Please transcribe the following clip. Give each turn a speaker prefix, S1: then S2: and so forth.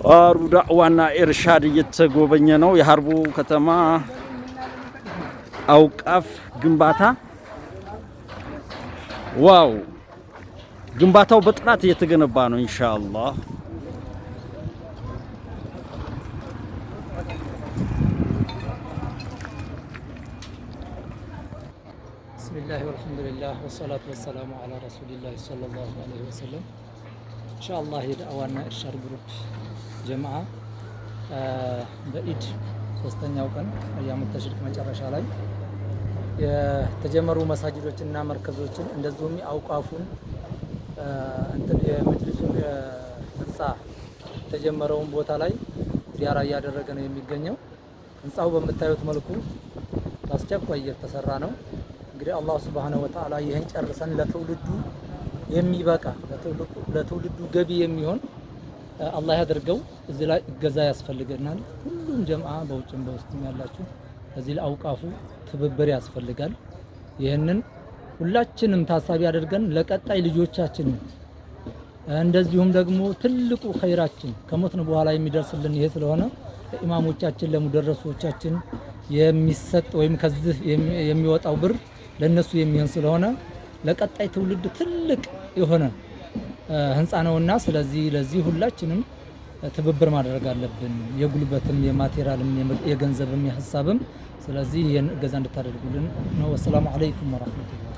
S1: ዳሩ ዳዕዋና ኢርሻድ እየተጎበኘ ነው። የሀርቡ ከተማ አውቃፍ ግንባታ ዋው! ግንባታው በጥራት እየተገነባ ነው ኢንሻአላህ።
S2: ቢስሚላህ ወልሐምዱሊላህ ወሰላቱ ወሰላሙ ዐላ ረሱሊላህ ሰለላሁ ዐለይሂ ወሰለም። ኢንሻአላህ የዳዕዋና ኢርሻድ ግሩፕ ጀማዓ በኢድ ሶስተኛው ቀን አያሙ ተሽሪክ መጨረሻ ላይ የተጀመሩ መሳጅዶችና መርከዞችን እንደዚሁም አውቃፉን የመጅሊሱን ህንፃ የተጀመረውን ቦታ ላይ ዚያራ እያደረገ ነው የሚገኘው። ህንፃው በምታዩት መልኩ በአስቸኳይ እየተሰራ ነው። እንግዲህ አላህ ሱብሓነሁ ወተዓላ ይህን ጨርሰን ለትውልዱ የሚበቃ ለትውልዱ ገቢ የሚሆን አላህ ያደርገው። እዚህ ላይ እገዛ ያስፈልገናል። ሁሉም ጀማዓ በውጭም በውስጥም ያላችሁ እዚህ ለአውቃፉ ትብብር ያስፈልጋል። ይህንን ሁላችንም ታሳቢ አድርገን ለቀጣይ ልጆቻችን እንደዚሁም ደግሞ ትልቁ ኸይራችን ከሞትን በኋላ የሚደርስልን ይሄ ስለሆነ ለኢማሞቻችን ለሙደረሶቻችን የሚሰጥ ወይም ከዚህ የሚወጣው ብር ለነሱ የሚሆን ስለሆነ ለቀጣይ ትውልድ ትልቅ የሆነ ህንፃ ነውና ስለዚህ ለዚህ ሁላችንም ትብብር ማድረግ አለብን። የጉልበትም የማቴሪያልም የገንዘብም የሐሳብም። ስለዚህ ይህን እገዛ እንድታደርጉልን ነው። ወሰላሙ አለይኩም ወራህመቱላህ